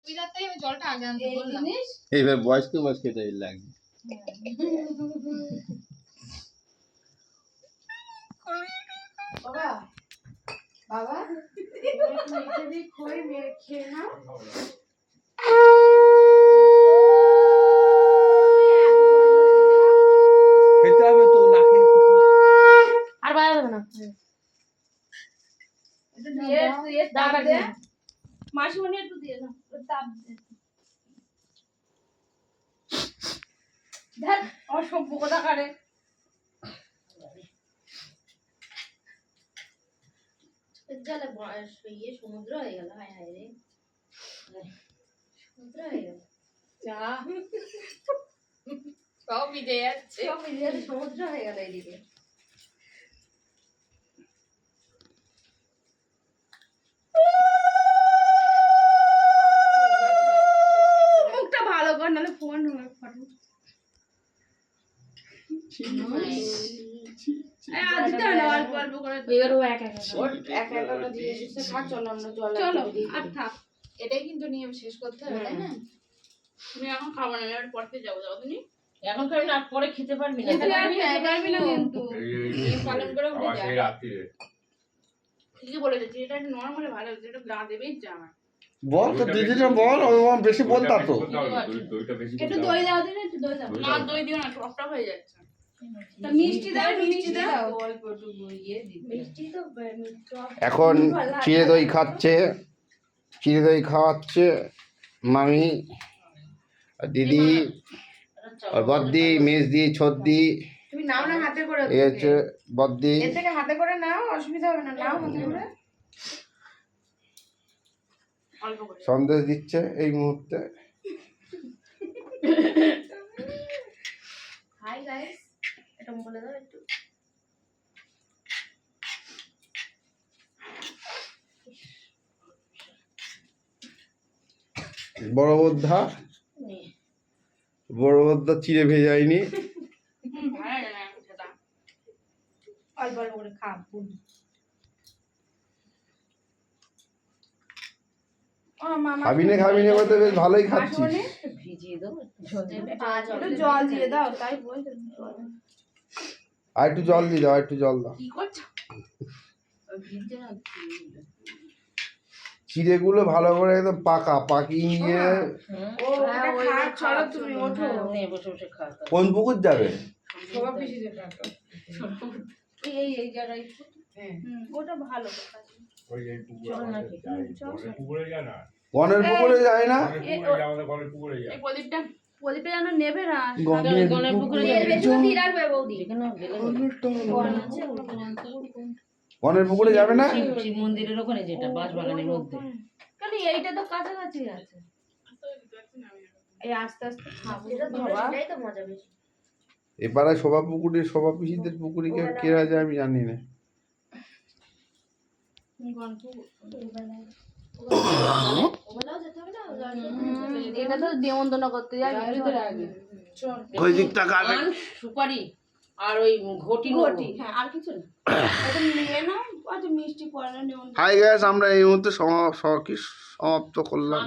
ওই রাতেই আমি জলটা আগে আনতে বললাম। এইবার বয়স্ক এটাই লাগে। বাবা বাবা তুমি খই মেরে খেয়ে নাও। খেতে হবে তো, না খেলে আর বাড়া দেবে না। একটু দিয়ে তাপ দে। মাসিমণি একটু দিয়ে দাও, তাপ দে। দেখ আমার সভ্য কথা কারে। জলে ইয়ে সমুদ্র হয়ে গেল। হায় হায় রে, সমুদ্র হয়ে গেল। চা সব ভিজে যাচ্ছে। সব মিলিয়ে সমুদ্র হয়ে গেল এইদিকে। মুখটা ভালো কর, নাহলে ফোন ফটো। আদিতে না অল্প অল্প করে এবার ও একা একা একা একা দিয়ে এসে খা। চলো আমরা জল চলো আর থাক। এটাই কিন্তু নিয়ম শেষ করতে হবে, তাই না? তুমি এখন খাবো না, এবার পড়তে যাবো। যাও তুমি এখন খাবি না, পরে খেতে পারবি না। খেতে পারবি না কিন্তু নিয়ম পালন করে উঠে যা। ঠিকই বলেছে, যেটা নরমালি ভালো হচ্ছে, এটা গা দেবেই যা। বল তো দিদিটা বল, ও বেশি বলতা তো। একটু দই দাও দিন, একটু দই দাও। না দই দিও না, টক টক হয়ে যাচ্ছে। তা মিষ্টি দাও, মিষ্টি দাও। অল্প একটু দই দিয়ে দিতে। মিষ্টি তো এখন চিড়ে দই খাচ্ছে, চিড়ে দই খাওয়াচ্ছে মামি আর দিদি আর বদ্দি, মেজদি, ছদ্দি। তুমি নাও না হাতে করে। এই হচ্ছে বদ্দি। এর থেকে হাতে করে নাও, অসুবিধা হবে না। নাও হাতে করে। অল্প করে সন্দেশ দিচ্ছে এই মুহূর্তে। হাই গাইস, এটা বলে দাও একটু। বড় বোদ্ধা, বড় বোদ্ধা চিড়ে ভেজায়নি। ভালো লাগে না সেটা। অল্প অল্প করে খা। খাবি না বলতে বেশ ভালোই খাচ্ছিস। ভিজিয়ে দাও, একটু জল দিয়ে দাও, তাই বলতে। আর একটু জল দিয়ে দাও, একটু জল দাও। কি করছো? চিড়েগুলো ভালো করে একদম পাকিয়ে নিয়ে। ও খা, চলো তুমি ওঠো। বসে বসে খা। কোন পুকুর যাবে? সবাই পিছিয়ে যেতে এই জায়গায়। ওটা ভালো কথা। গনের পুকুরে যায় না? এই প্রদীপটা যেন নেবে না। গনের পুকুরে যাবে। দিয়ে রাখবে বৌদি। গনের পুকুরে যাবে না? শিব মন্দিরের ওখানে, যেটা বাঁশবাগানের মধ্যে। কারণ এইটা তো কাছাকাছি আছে। এই আস্তে আস্তে খাবো। এটাই তো মজা বেশি। এবারে শোভা পুকুরে, শোভা পিসিদের পুকুরে কেরা যায় আমি জানি না। এটা তো দেমন্তনা করতে যায় ভিতরে আগে। ওই দিকটা খাবে সুপারি আর ওই ঘটি। হ্যাঁ, আর কিছু না। এটা নিয়ে নাও, আজ মিষ্টি পড়া নেমন্তন্ন। হাই গাইস, আমরা এই মুহূর্তে সমাপ্ত করলাম।